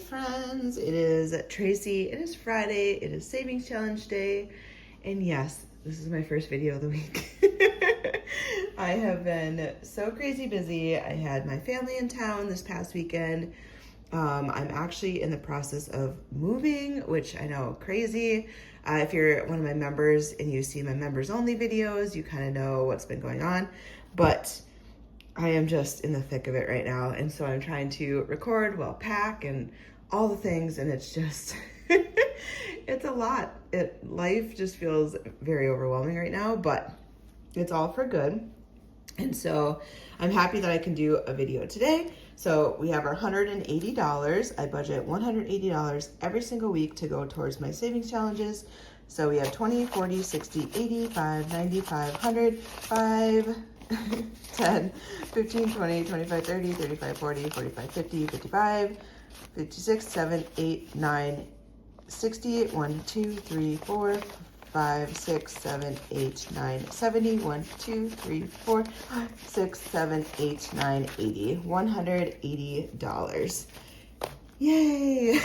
friends, it is Tracy. It is Friday, it is Savings Challenge Day, and yes, this is my first video of the week. I have been so crazy busy. I had my family in town this past weekend. I'm actually in the process of moving, which I know, crazy. If you're one of my members and you see my members only videos, you kind of know what's been going on, but I am just in the thick of it right now. And so I'm trying to record while pack and all the things. And it's just, it's a lot. Life just feels very overwhelming right now, but it's all for good. And so I'm happy that I can do a video today. So we have our $180. I budget $180 every single week to go towards my savings challenges. So we have 20, 40, 60, 80, 5, 95, 100, 5, 10, 15, 20, 25, 30, 35, 40, 45, 50, 55, 56, 7, 8, 9, 60, 1, 2, 3, 4, 5, 6, 7, 8, 9, 70, 1, 2, 3, 4, 5, 6, 7, 8, 9, 80, $180. Yay!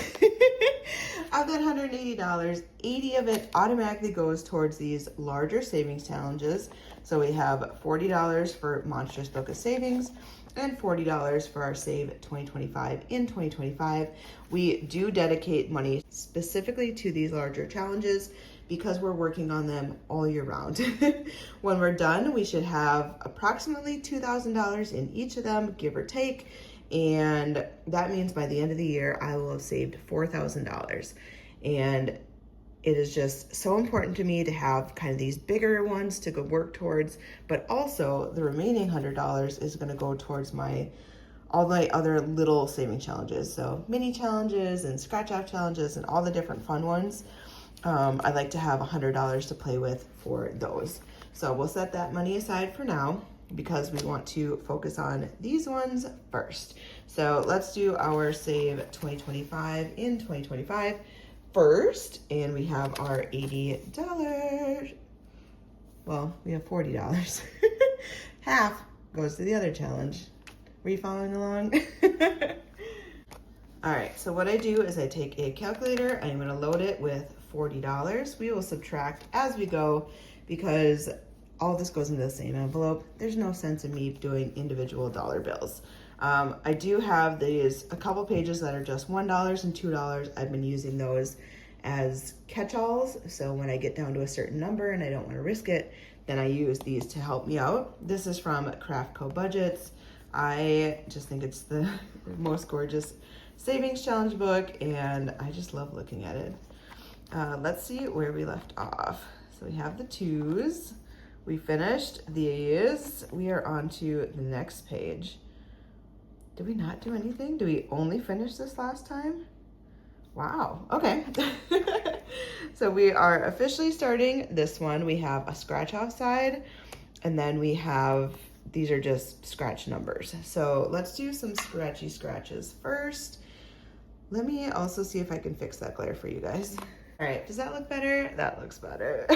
Of that $180, 80 of it automatically goes towards these larger savings challenges. So we have $40 for Monstrous Book of Savings and $40 for our Save 2025 in 2025. We do dedicate money specifically to these larger challenges because we're working on them all year round. When we're done, we should have approximately $2,000 in each of them, give or take. And that means by the end of the year, I will have saved $4,000. And it is just so important to me to have kind of these bigger ones to go work towards, but also the remaining $100 is gonna go towards all my other little saving challenges. So mini challenges and scratch off challenges and all the different fun ones. I like to have $100 to play with for those. So we'll set that money aside for now because we want to focus on these ones first. So let's do our Save 2025 in 2025 first. And we have our $80. Well, we have $40. Half goes to the other challenge. Were you following along? All right, so what I do is I take a calculator. I'm gonna load it with $40. We will subtract as we go because all this goes into the same envelope. There's no sense in me doing individual dollar bills. I do have a couple pages that are just $1 and $2. I've been using those as catch-alls. So when I get down to a certain number and I don't want to risk it, then I use these to help me out. This is from Craft Co Budgets. I just think it's the most gorgeous savings challenge book and I just love looking at it. Let's see where we left off. So we have the twos. We finished these. We are on to the next page. Did we not do anything? Did we only finish this last time? Wow, okay. So we are officially starting this one. We have a scratch off side and then we have, these are just scratch numbers. So let's do some scratchy scratches first. Let me also see if I can fix that glare for you guys. All right, does that look better? That looks better.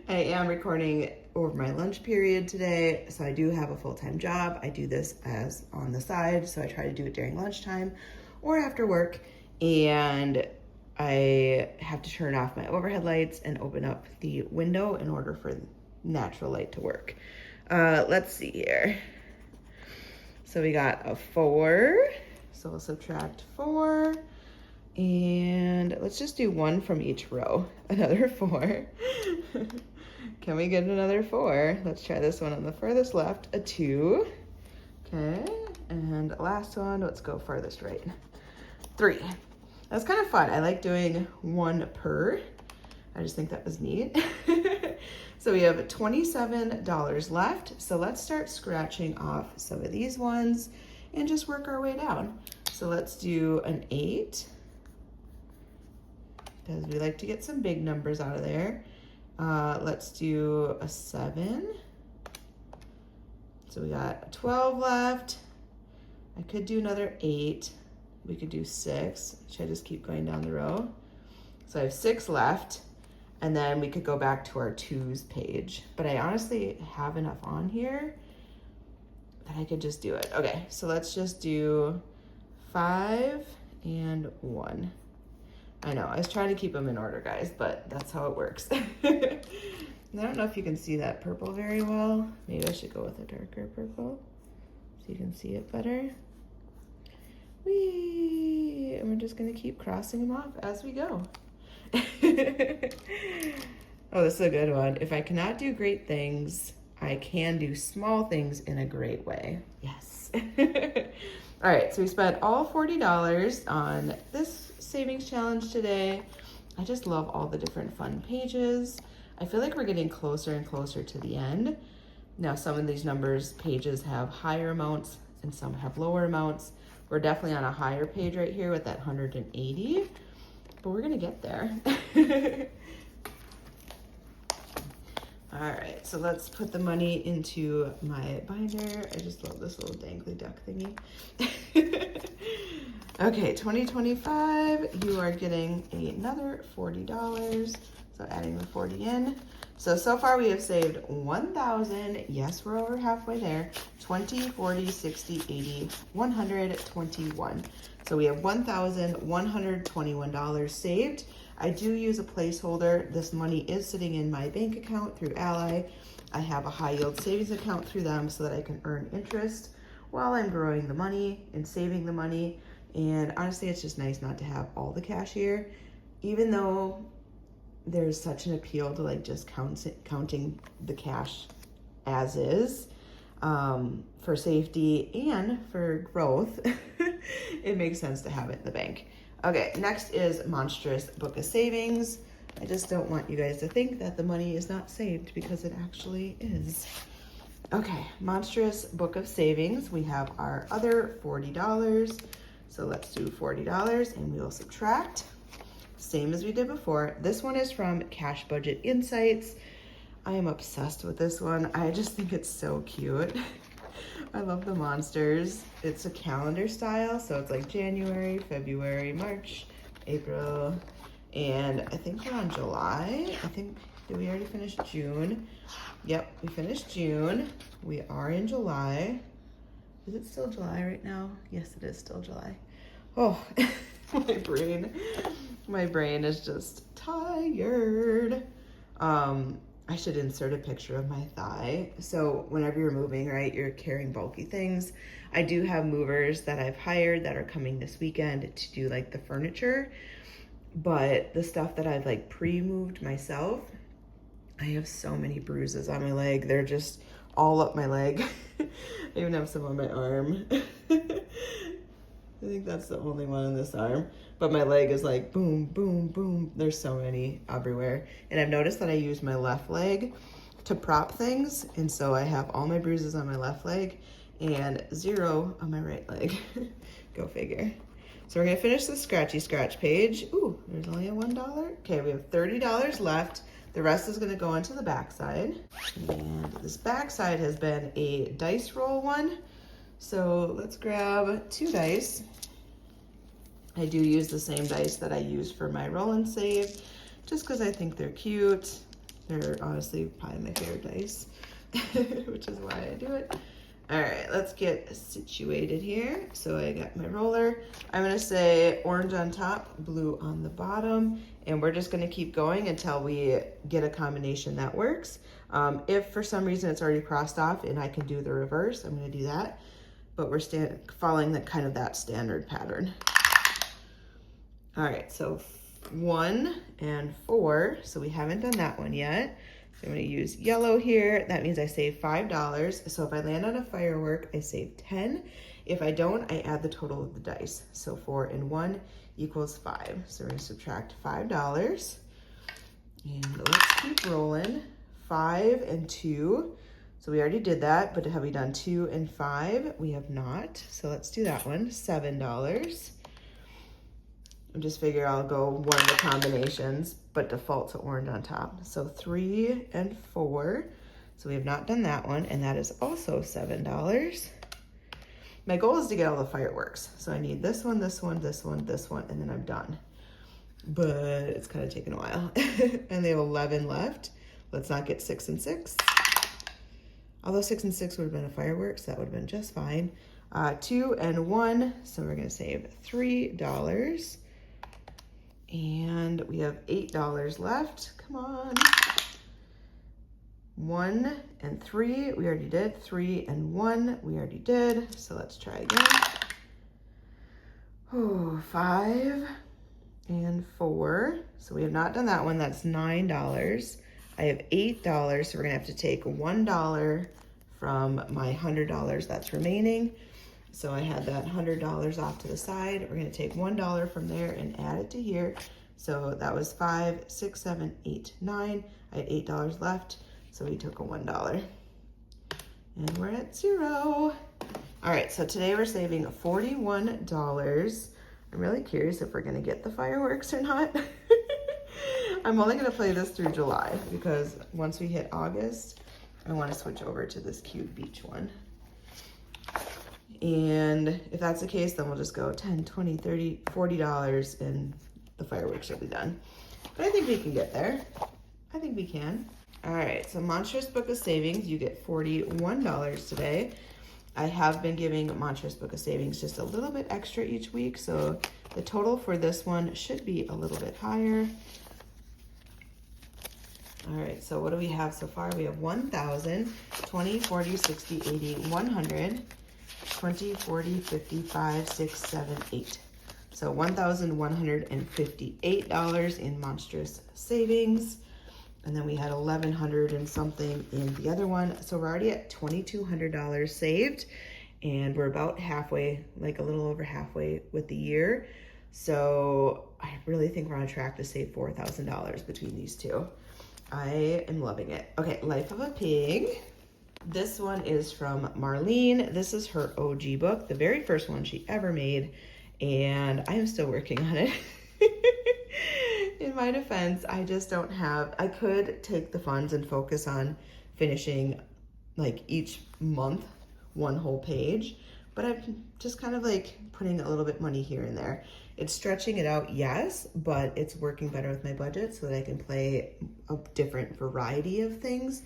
I am recording over my lunch period today, so I do have a full-time job. I do this as on the side, so I try to do it during lunchtime or after work, and I have to turn off my overhead lights and open up the window in order for natural light to work. Let's see here. So we got a 4, so we'll subtract 4. And let's just do 1 from each row. Another 4. Can we get another 4? Let's try this one on the furthest left, a 2. Okay, and last one, let's go farthest right. 3. That's kind of fun. I like doing 1 per. I just think that was neat. So we have $27 left. So let's start scratching off some of these ones and just work our way down. So let's do an 8. Because we like to get some big numbers out of there. Let's do a 7. So we got a 12 left. I could do another 8. We could do 6. Should I just keep going down the row? So I have 6 left. And then we could go back to our 2s page. But I honestly have enough on here that I could just do it. Okay, so let's just do 5 and 1. I know, I was trying to keep them in order, guys, but that's how it works. I don't know if you can see that purple very well. Maybe I should go with a darker purple so you can see it better. Whee! And we're just gonna keep crossing them off as we go. Oh, this is a good one. If I cannot do great things, I can do small things in a great way. Yes. All right, so we spent all $40 on this savings challenge today. I just love all the different fun pages. I feel like we're getting closer and closer to the end. Now, some of these pages have higher amounts and some have lower amounts. We're definitely on a higher page right here with that 180, but we're gonna get there. All right, so let's put the money into my binder. I just love this little dangly duck thingy. Okay, 2025, you are getting another $40. So adding the 40 in. So far we have saved 1,000. Yes, we're over halfway there. 20, 40, 60, 80, 121. So we have $1,121 saved. I do use a placeholder. This money is sitting in my bank account through Ally. I have a high yield savings account through them so that I can earn interest while I'm growing the money and saving the money. And honestly, it's just nice not to have all the cash here, even though there's such an appeal to like just counting the cash as is for safety and for growth. It makes sense to have it in the bank. Okay, next is Monstrous Book of Savings. I just don't want you guys to think that the money is not saved because it actually is. Okay, Monstrous Book of Savings. We have our other $40. So let's do $40 and we will subtract. Same as we did before. This one is from Cash Budget Insights. I am obsessed with this one. I just think it's so cute. I love the monsters. It's a calendar style, so it's like January, February, March, April, and I think we're on July. Did we already finish June? Yep, we finished June. We are in July. Is it still July right now? Yes, it is still July. Oh, my brain is just tired. I should insert a picture of my thigh. So whenever you're moving, right, you're carrying bulky things. I do have movers that I've hired that are coming this weekend to do like the furniture, but the stuff that I've like pre-moved myself, I have so many bruises on my leg. They're just all up my leg. I even have some on my arm. I think that's the only one on this arm, but my leg is like boom, boom, boom. There's so many everywhere. And I've noticed that I use my left leg to prop things. And so I have all my bruises on my left leg and 0 on my right leg. Go figure. So we're gonna finish the scratchy scratch page. Ooh, there's only a $1. Okay, we have $30 left. The rest is gonna go into the back side. And this back side has been a dice roll one. So let's grab 2 dice. I do use the same dice that I use for my roll and save, just because I think they're cute. They're honestly probably my favorite dice, which is why I do it. All right, let's get situated here. So I got my roller. I'm gonna say orange on top, blue on the bottom, and we're just gonna keep going until we get a combination that works. If for some reason it's already crossed off and I can do the reverse, I'm gonna do that. But we're following that standard pattern. All right, so 1 and 4. So we haven't done that one yet. So I'm gonna use yellow here. That means I save $5. So if I land on a firework, I save 10. If I don't, I add the total of the dice. So 4 and 1 equals 5. So we're gonna subtract $5. And let's keep rolling. 5 and 2. So we already did that, but have we done 2 and 5? We have not. So let's do that one, $7. I just figure I'll go one of the combinations, but default to orange on top. So 3 and 4. So we have not done that one, and that is also $7. My goal is to get all the fireworks. So I need this one, this one, this one, this one, and then I'm done. But it's kind of taken a while. And they have 11 left. Let's not get 6 and 6. Although 6 and 6 would have been a fireworks, that would have been just fine. 2 and 1, so we're gonna save $3. And we have $8 left, come on. 1 and 3, we already did. 3 and 1, we already did. So let's try again. Oh, 5 and 4. So we have not done that one, that's $9. I have $8, so we're gonna have to take $1 from my $100 that's remaining. So I had that $100 off to the side. We're gonna take $1 from there and add it to here. So that was 5, 6, 7, 8, 9. I had $8 left, so we took a $1. And we're at 0. All right, so today we're saving $41. I'm really curious if we're gonna get the fireworks or not. I'm only gonna play this through July because once we hit August, I wanna switch over to this cute beach one. And if that's the case, then we'll just go 10, 20, 30, $40 and the fireworks will be done. But I think we can get there. I think we can. All right, so Monstrous Book of Savings, you get $41 today. I have been giving Monstrous Book of Savings just a little bit extra each week, so the total for this one should be a little bit higher. All right, so what do we have so far? We have 1,000, 20, 40, 60, 80, 100, 20, 40, 55, 6, 7, 8. So $1,158 in Monstrous Savings. And then we had 1,100 and something in the other one. So we're already at $2,200 saved. And we're about halfway, like a little over halfway with the year. So I really think we're on track to save $4,000 between these two. I am loving it. Okay, Life of a Pig. This one is from Marlene. This is her OG book, the very first one she ever made. And I am still working on it. In my defense, I just don't have, I could take the funds and focus on finishing like each month, one whole page, but I'm just kind of like putting a little bit money here and there. It's stretching it out, yes, but it's working better with my budget so that I can play a different variety of things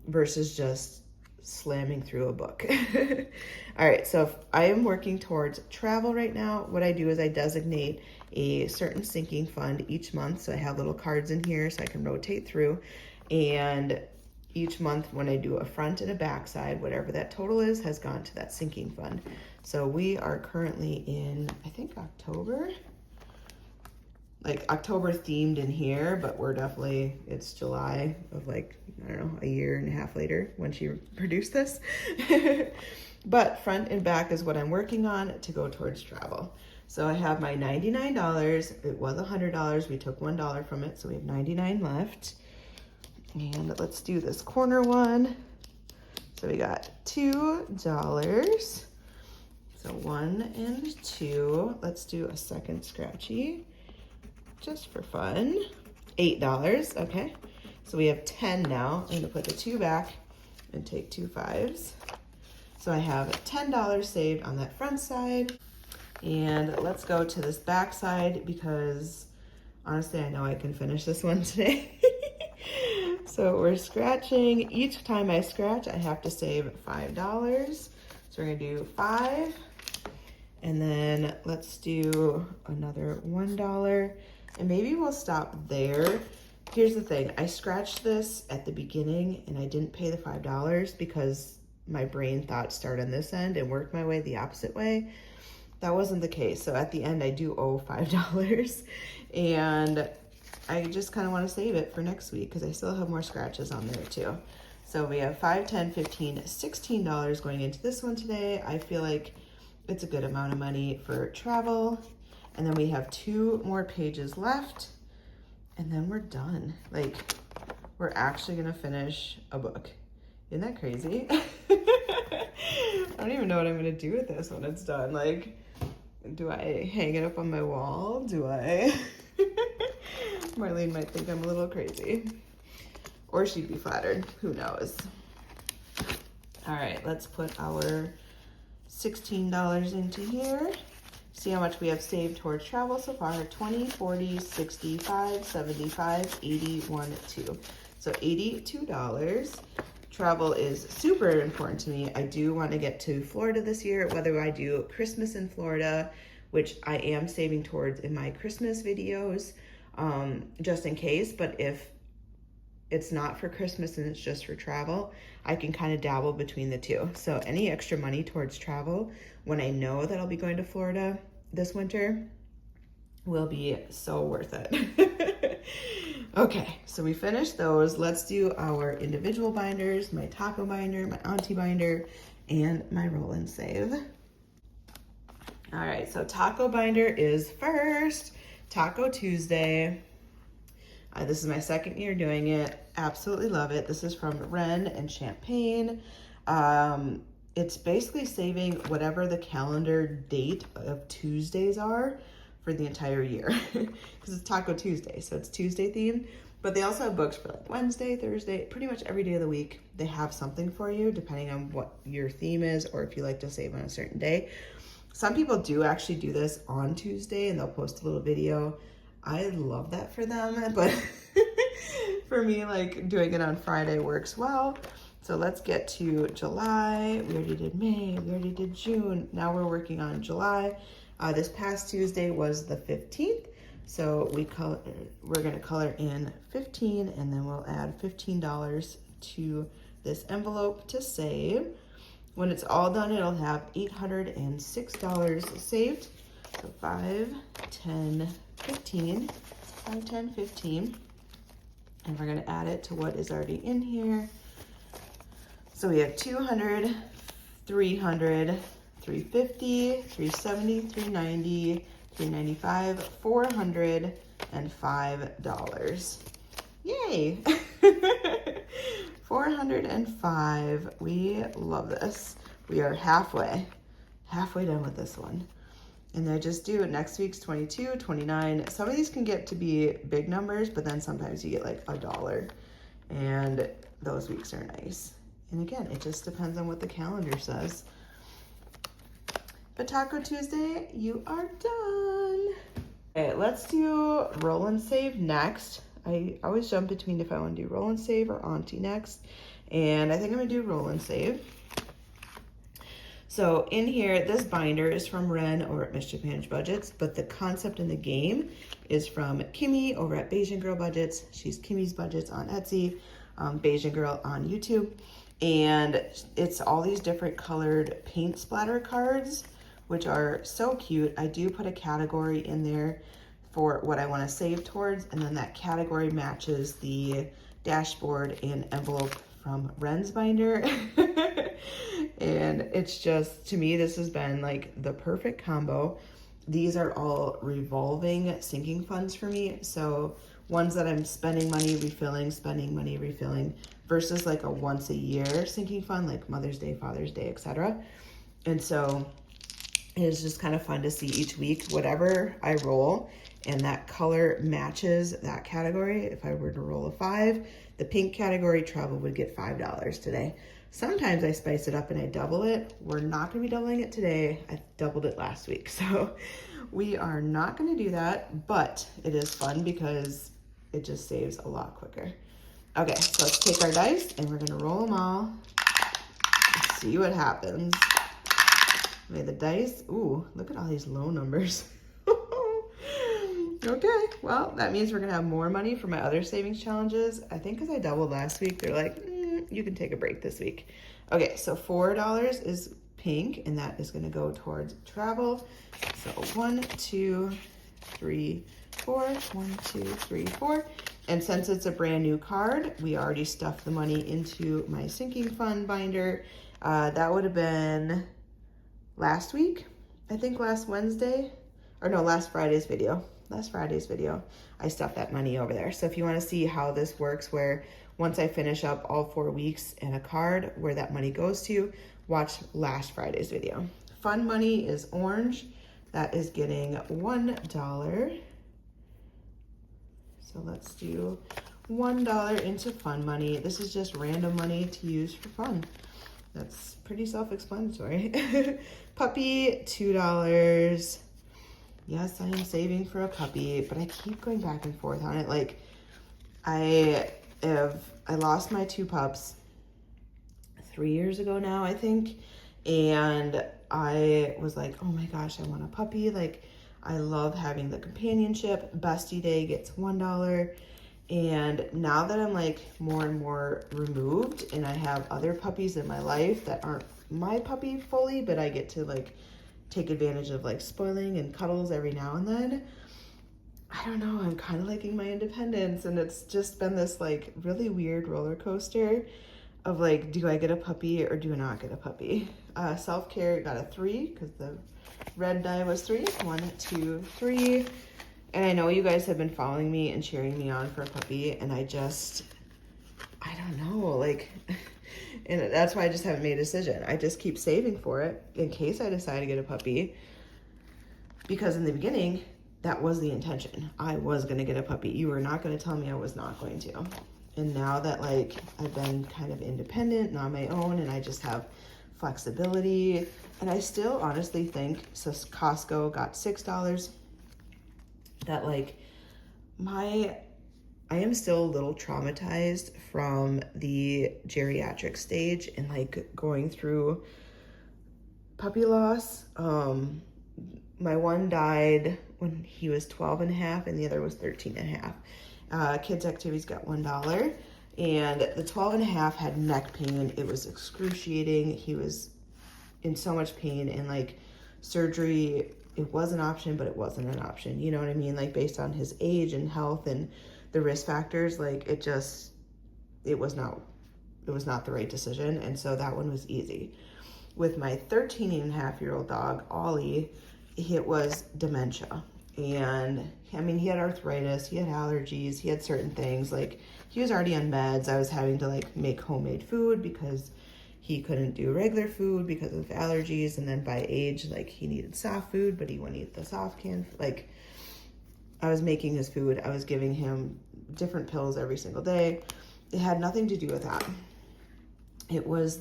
versus just slamming through a book. All right, so if I am working towards travel right now, what I do is I designate a certain sinking fund each month. So I have little cards in here so I can rotate through. And each month when I do a front and a back side, whatever that total is has gone to that sinking fund. So we are currently in, I think October, like October themed in here, but we're definitely, it's July of like, I don't know, a year and a half later when she produced this. But front and back is what I'm working on to go towards travel. So I have my $99. It was $100. We took $1 from it, so we have 99 left. And let's do this corner one. So we got $2. So 1 and 2. Let's do a second scratchy, just for fun. $8, okay. So we have 10 now. I'm gonna put the 2 back and take 2 5s. So I have $10 saved on that front side. And let's go to this back side because honestly, I know I can finish this one today. So we're scratching. Each time I scratch, I have to save $5. So we're gonna do 5. And then let's do another $1. And maybe we'll stop there. Here's the thing, I scratched this at the beginning and I didn't pay the $5 because my brain thought start on this end and work my way the opposite way. That wasn't the case. So at the end, I do owe $5. And I just kind of want to save it for next week because I still have more scratches on there too. So we have $5, $10, $15, $16 going into this one today. I feel like it's a good amount of money for travel. And then we have 2 more pages left and then we're done. Like, we're actually gonna finish a book. Isn't that crazy? I don't even know what I'm gonna do with this when it's done. Like, do I hang it up on my wall? Do I? Marlene might think I'm a little crazy. Or she'd be flattered, who knows? All right, let's put our $16 into here. See how much we have saved towards travel so far. 20, 40, 65, 75, 80, 1, 2. So $82. travel is super important to me. I do want to get to Florida this year, whether I do Christmas in Florida, which I am saving towards in my Christmas videos, just in case. But if it's not for Christmas and it's just for travel, I can kind of dabble between the two. So any extra money towards travel when I know that I'll be going to Florida this winter will be so worth it. Okay, so we finished those. Let's do our individual binders, my taco binder, my auntie binder, and my roll and save. All right, so taco binder is first. Taco Tuesday. This is my second year doing it. Absolutely love it. This is from Ren and Champagne. It's basically saving whatever the calendar date of Tuesdays are for the entire year, because it's Taco Tuesday, so it's Tuesday themed. But they also have books for like Wednesday, Thursday, pretty much every day of the week. They have something for you depending on what your theme is, or if you like to save on a certain day. Some people do actually do this on Tuesday and they'll post a little video. I love that for them, but for me, like doing it on Friday works well. So let's get to July. We already did May, we already did June. Now we're working on July. This past Tuesday was the 15th. So we're gonna color in 15 and then we'll add $15 to this envelope to save. When it's all done, it'll have $806 saved. So 5, 10, 15, 5, 10, 15. And we're gonna add it to what is already in here. So we have 200, 300, 350, 370, 390, 395, $405. Yay! 405. We love this. We are halfway done with this one. And I just do next week's 22, 29. Some of these can get to be big numbers, but then sometimes you get like $1. And those weeks are nice. And again, it just depends on what the calendar says. But Taco Tuesday, you are done. Okay, let's do roll and save next. I always jump between if I want to do roll and save or auntie next. And I think I'm gonna do roll and save. So in here, this binder is from Ren over at Mischief Managed Budgets, but the concept in the game is from Kimmy over at Bayesian Girl Budgets. She's Kimmy's Budgets on Etsy, Bayesian Girl on YouTube. And it's all these different colored paint splatter cards, which are so cute. I do put a category in there for what I want to save towards, and then that category matches the dashboard and envelope from Ren's binder. And it's just, to me, this has been like the perfect combo. These are all revolving sinking funds for me. So ones that I'm spending money, refilling, spending money, refilling, versus like a once a year sinking fund, like Mother's Day, Father's Day, etc. And so it's just kind of fun to see each week, whatever I roll, and that color matches that category. If I were to roll a 5, the pink category travel would get $5 today. Sometimes I spice it up and I double it. We're not gonna be doubling it today. I doubled it last week. So we are not gonna do that, but it is fun because it just saves a lot quicker. Okay, so let's take our dice and we're gonna roll them all. Let's see what happens. Okay, the dice, ooh, look at all these low numbers. Okay, well, that means we're gonna have more money for my other savings challenges. I think because I doubled last week, they're like, you can take a break this week. Okay, so $4 is pink, and that is gonna go towards travel. So 1, 2, 3, 4, 1, 2, 3, 4. And since it's a brand new card, we already stuffed the money into my sinking fund binder. That would have been last week, I think last Wednesday, or no, last Friday's video. Last Friday's video, I stuffed that money over there. So if you want to see how this works, where once I finish up all 4 weeks and a card where that money goes to, watch last Friday's video. Fun money is orange. That is getting $1. So let's do $1 into fun money. This is just random money to use for fun. That's pretty self-explanatory. Puppy, $2. Yes, I am saving for a puppy, but I keep going back and forth on it. Like, I lost my 2 pups 3 years ago now, I think. And I was like, oh my gosh, I want a puppy. Like, I love having the companionship. Bestie Day gets $1. And now that I'm like more and more removed and I have other puppies in my life that aren't my puppy fully, but I get to like take advantage of like spoiling and cuddles every now and then, I don't know, I'm kind of liking my independence. And it's just been this like really weird roller coaster of like, do I get a puppy or do I not get a puppy? Self-care got a 3 because the red die was 3. 1, 2, 3. And I know you guys have been following me and cheering me on for a puppy, and I don't know, like, and that's why I just haven't made a decision. I just keep saving for it in case I decide to get a puppy, because in the beginning, that was the intention. I was going to get a puppy. You were not going to tell me I was not going to. And now that like I've been kind of independent and on my own, and I just have flexibility, and I still honestly think, so Costco got $6, that like I am still a little traumatized from the geriatric stage and like going through puppy loss. My one died when he was 12 and a half and the other was 13 and a half. Kids activities got $1, and the 12 and a half had neck pain. It was excruciating. He was in so much pain, and like surgery, it was an option, but it wasn't an option. You know what I mean? Like based on his age and health and the risk factors, like it was not the right decision. And so that one was easy. With my 13 and a half year old dog, Ollie, it was dementia. And I mean, he had arthritis, he had allergies, he had certain things. Like he was already on meds. I was having to like make homemade food because he couldn't do regular food because of allergies. And then by age, like he needed soft food, but he wouldn't eat the soft can. Like I was making his food. I was giving him different pills every single day. It had nothing to do with that. It was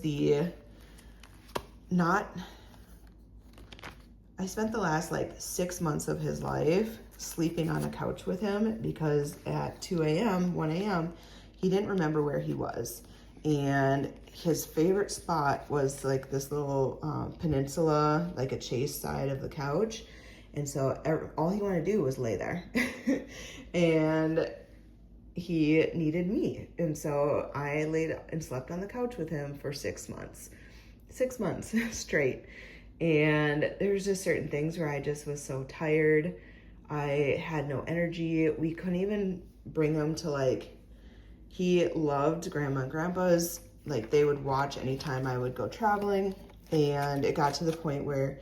I spent the last like 6 months of his life sleeping on a couch with him because at 2 a.m., 1 a.m., he didn't remember where he was. And his favorite spot was like this little peninsula, like a chase side of the couch. And so all he wanted to do was lay there. And he needed me. And so I laid and slept on the couch with him for 6 months. 6 months straight. And there's just certain things where I just was so tired. I had no energy. We couldn't even bring him to like, he loved grandma and grandpa's. Like they would watch anytime I would go traveling. And it got to the point where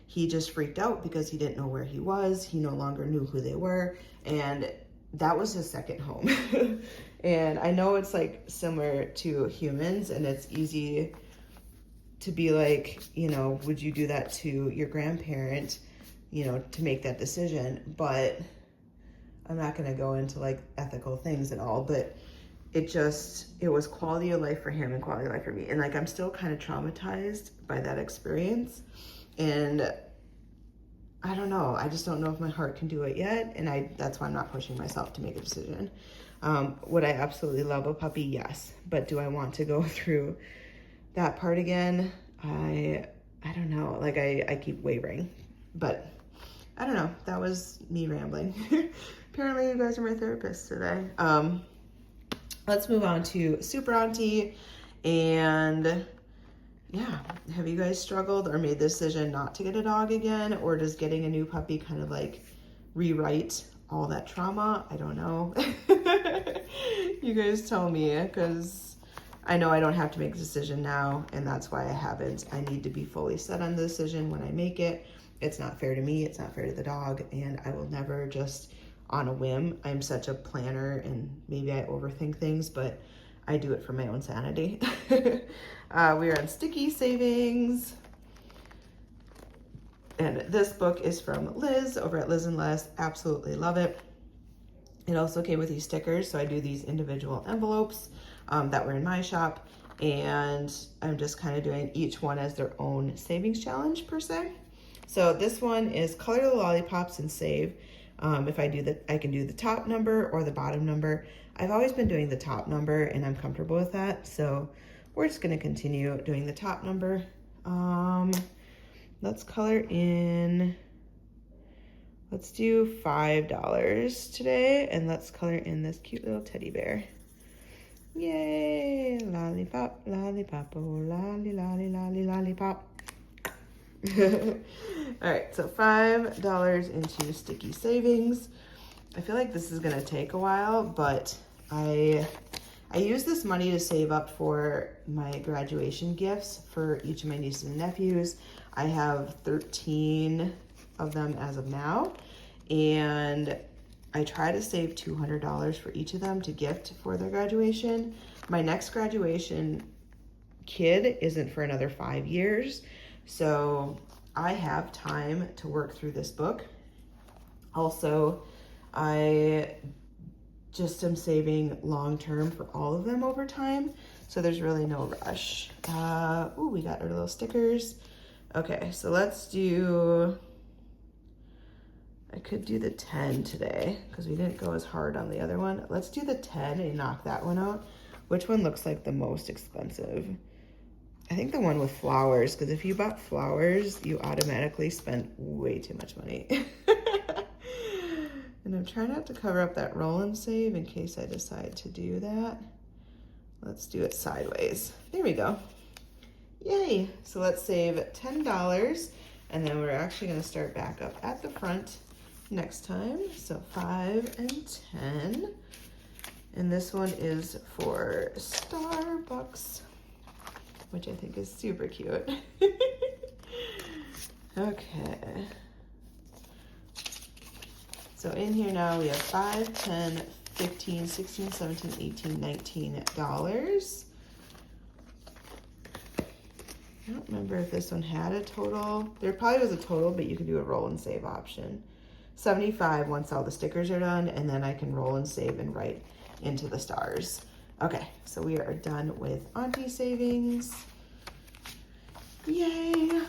he just freaked out because he didn't know where he was. He no longer knew who they were. And that was his second home. And I know it's like similar to humans, and it's easy to be like, you know, would you do that to your grandparent, you know, to make that decision? But I'm not going to go into like ethical things and all, but it was quality of life for him and quality of life for me. And like, I'm still kind of traumatized by that experience. And I don't know. I just don't know if my heart can do it yet. And that's why I'm not pushing myself to make a decision. Would I absolutely love a puppy? Yes. But do I want to go through that part again? I don't know. Like I keep wavering, but I don't know. That was me rambling. Apparently you guys are my therapist today. Let's move on to Super Auntie. And yeah, have you guys struggled or made the decision not to get a dog again? Or does getting a new puppy kind of like rewrite all that trauma? I don't know. You guys tell me, because I know I don't have to make a decision now, and that's why I haven't. I need to be fully set on the decision when I make it. It's not fair to me, it's not fair to the dog, and I will never just on a whim. I'm such a planner, and maybe I overthink things, but I do it for my own sanity. We are on Sticky Savings. And this book is from Liz over at Liz and Les. Absolutely love it. It also came with these stickers, so I do these individual envelopes that were in my shop, and I'm just kind of doing each one as their own savings challenge per se. So this one is color the lollipops and save. If I do that, I can do the top number or the bottom number. I've always been doing the top number, and I'm comfortable with that. So we're just gonna continue doing the top number. Let's color in, let's do $5 today, and let's color in this cute little teddy bear. Yay, lollipop, lollipop, oh, lolly, lolly, lolly, lollipop. All right, so $5 into sticky savings. I feel like this is gonna take a while, but I use this money to save up for my graduation gifts for each of my nieces and nephews. I have 13 of them as of now, and I try to save $200 for each of them to gift for their graduation. My next graduation kid isn't for another 5 years, so I have time to work through this book. Also, I just am saving long-term for all of them over time, so there's really no rush. Ooh, we got our little stickers. Okay, so let's do, I could do the 10 today because we didn't go as hard on the other one. Let's do the 10 and knock that one out. Which one looks like the most expensive? I think the one with flowers, because if you bought flowers, you automatically spent way too much money. And I'm trying not to cover up that roll and save in case I decide to do that. Let's do it sideways. There we go. Yay. So let's save $10, and then we're actually going to start back up at the front next time. So 5 and 10. And this one is for Starbucks, which I think is super cute. Okay. So in here now we have 5, 10, 15, 16, 17, 18, $19. I don't remember if this one had a total. There probably was a total, but you can do a roll and save option. 75 once all the stickers are done, and then I can roll and save and write into the stars. Okay, so we are done with auntie savings. Yay!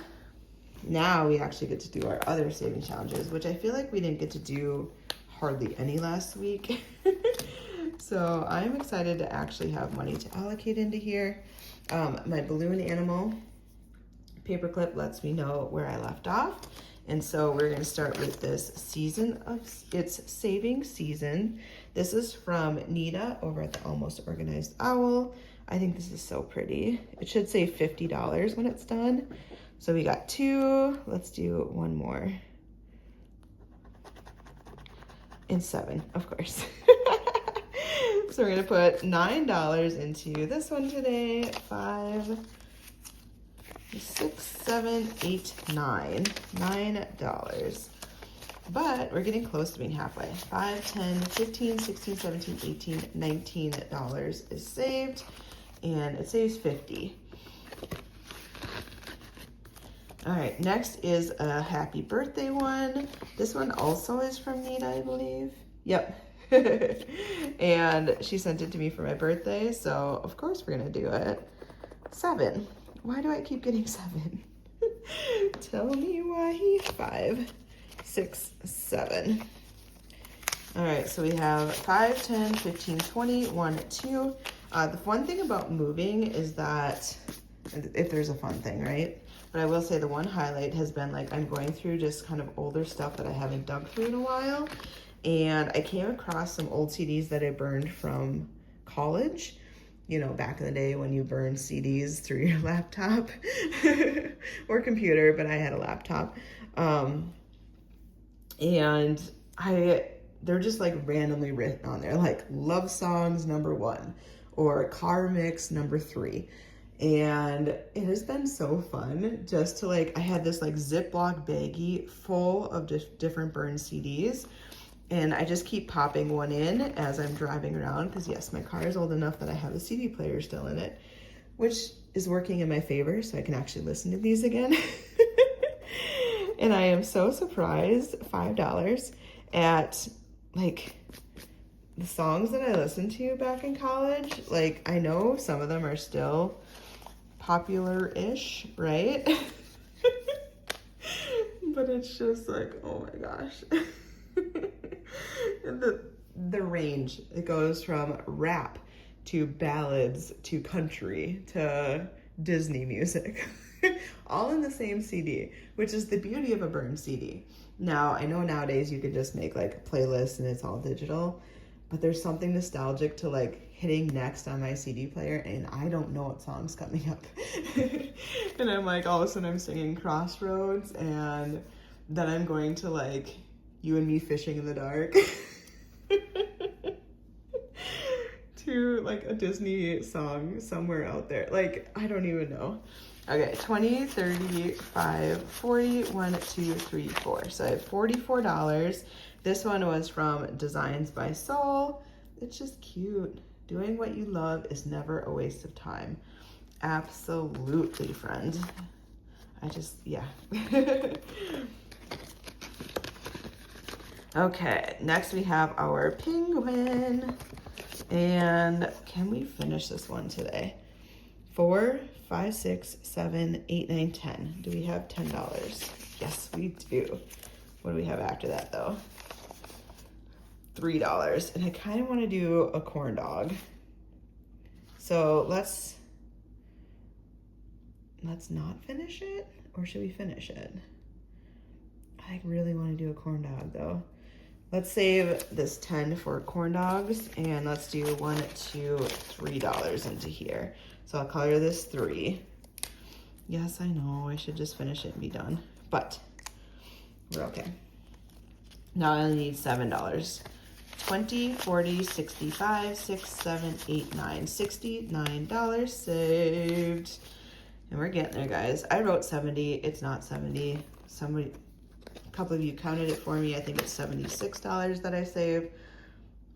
Now we actually get to do our other saving challenges, which I feel like we didn't get to do hardly any last week. So I'm excited to actually have money to allocate into here. My balloon animal paperclip lets me know where I left off. And so we're gonna start with this season of, it's saving season. This is from Nita over at the Almost Organized Owl. I think this is so pretty. It should say $50 when it's done. So we got 2, let's do one more. And 7, of course. So we're gonna put $9 into this one today. 5, 6, 7, 8, 9. $9. But we're getting close to being halfway. 5, 10, 15, 16, 17, 18, $19 is saved. And it saves 50. All right, next is a happy birthday one. This one also is from Nita, I believe. Yep. And she sent it to me for my birthday, so of course we're gonna do it. 7. Why do I keep getting 7? Tell me why. 5, 6, 7. All right, so we have 5, 10, 15, 20, 1, 2. The fun thing about moving is that, if there's a fun thing, right? But I will say the one highlight has been like I'm going through just kind of older stuff that I haven't dug through in a while. And I came across some old CDs that I burned from college. You know, back in the day when you burned CDs through your laptop or computer, but I had a laptop. And they're just like randomly written on there, like love songs #1 or car mix #3. And it has been so fun just to like, I had this like Ziploc baggie full of different burned CDs. And I just keep popping one in as I'm driving around because yes, my car is old enough that I have a CD player still in it, which is working in my favor so I can actually listen to these again. And I am so surprised, $5 at like the songs that I listened to back in college. Like I know some of them are still popular-ish, right? But it's just like, oh my gosh. And the range, it goes from rap to ballads to country to Disney music, all in the same CD, which is the beauty of a burned CD. Now, I know nowadays you could just make like playlists and it's all digital, but there's something nostalgic to like hitting next on my CD player and I don't know what song's coming up. And I'm like, all of a sudden I'm singing Crossroads and then I'm going to like You and Me Fishing in the Dark. To like a Disney song somewhere out there. Like, I don't even know. Okay, 20, 35, 40, 1, 2, 3, 4. So I have $44. This one was from Designs by Soul. It's just cute. Doing what you love is never a waste of time. Absolutely, friend. Yeah. Okay, next we have our penguin. And can we finish this one today? 4, 5, 6, 7, 8, 9, 10. Do we have $10? Yes, we do. What do we have after that though? $3. And I kind of want to do a corn dog. So let's not finish it, or should we finish it? I really want to do a corn dog though. Let's save this 10 for corn dogs, and let's do $1, $2, $3 into here. So I'll color this 3. Yes, I know, I should just finish it and be done, but we're okay. Now I only need $7. 20, 40, 65, 6, 7, 8, 9, $69 saved. And we're getting there, guys. I wrote 70, it's not 70. A couple of you counted it for me. I think it's $76 that I saved.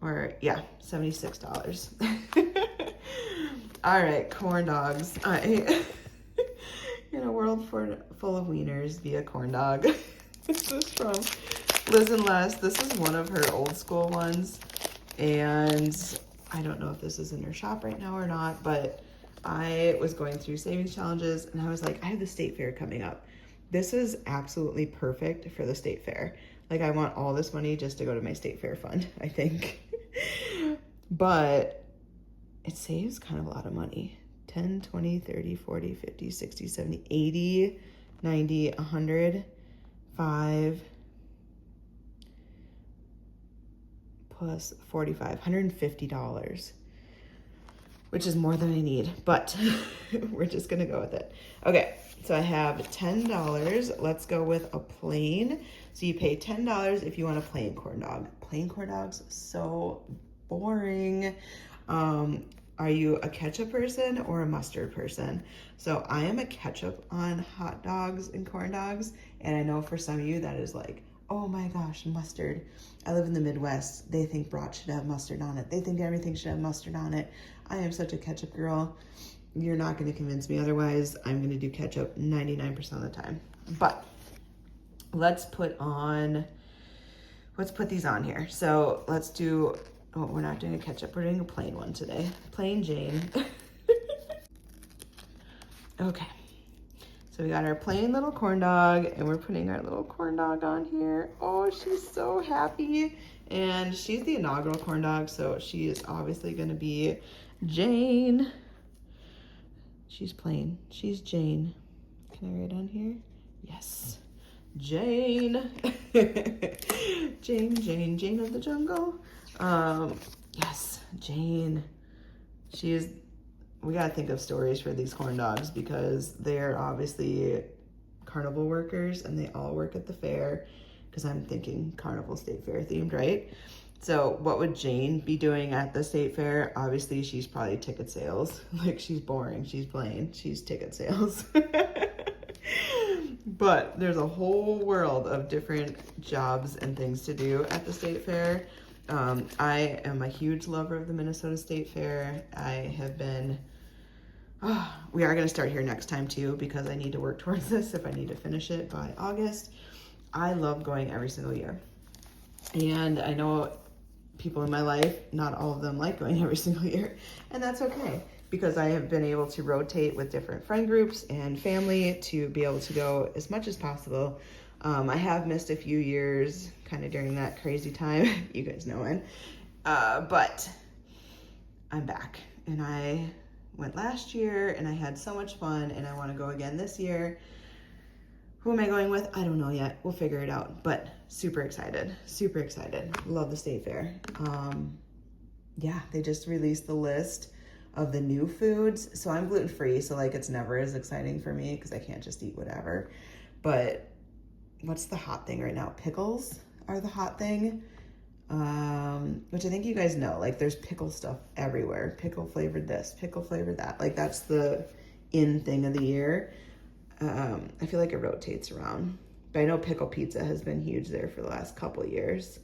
Or yeah, $76. All right, corn dogs. In a world full of wieners, be a corn dog. This is from Liz and Les. This is one of her old school ones. And I don't know if this is in her shop right now or not, but I was going through savings challenges and I was like, I have the state fair coming up. This is absolutely perfect for the state fair. Like, I want all this money just to go to my state fair fund, I think. But it saves kind of a lot of money. 10, 20, 30, 40, 50, 60, 70, 80, 90, 100, 5, plus 45, $150, which is more than I need, but we're just gonna go with it. Okay, so I have $10. Let's go with a plain. So you pay $10 if you want a plain corn dog. Plain corn dogs, so boring. Are you a ketchup person or a mustard person? So I am a ketchup on hot dogs and corn dogs. And I know for some of you that is like, oh my gosh, mustard. I live in the Midwest. They think brats should have mustard on it. They think everything should have mustard on it. I am such a ketchup girl. You're not going to convince me otherwise. I'm going to do ketchup 99% of the time. But let's put these on here. So let's do, oh, we're not doing a ketchup. We're doing a plain one today. Plain Jane. Okay. So we got our plain little corn dog and we're putting our little corn dog on here. Oh, she's so happy. And she's the inaugural corn dog, so she is obviously going to be Jane. She's plain. She's Jane. Can I write on here? Yes. Jane. Jane of the jungle. Yes, Jane. We gotta think of stories for these corn dogs because they're obviously carnival workers and they all work at the fair, because I'm thinking carnival state fair themed, right? So what would Jane be doing at the state fair? Obviously she's probably ticket sales. Like, she's boring, she's plain, she's ticket sales. But there's a whole world of different jobs and things to do at the state fair. I am a huge lover of the Minnesota State Fair. I have been, we are gonna start here next time too, because I need to work towards this if I need to finish it by August. I love going every single year. And I know people in my life, not all of them like going every single year, and that's okay, because I have been able to rotate with different friend groups and family to be able to go as much as possible. I have missed a few years kind of during that crazy time, you guys know when, but I'm back and I went last year and I had so much fun and I want to go again this year. Who am I going with? I don't know yet. We'll figure it out, but super excited, super excited. Love the state fair. Yeah, they just released the list of the new foods. So I'm gluten-free, so like it's never as exciting for me because I can't just eat whatever. But what's the hot thing right now? Pickles are the hot thing, which I think you guys know. Like there's pickle stuff everywhere. Pickle flavored this, pickle flavored that. Like that's the in thing of the year. I feel like it rotates around. But I know pickle pizza has been huge there for the last couple of years.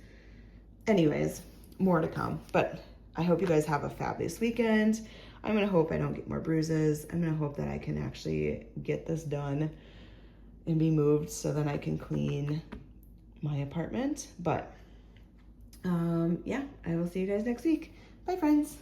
Anyways, more to come. But I hope you guys have a fabulous weekend. I'm going to hope I don't get more bruises. I'm going to hope that I can actually get this done and be moved so that I can clean my apartment. But yeah, I will see you guys next week. Bye, friends.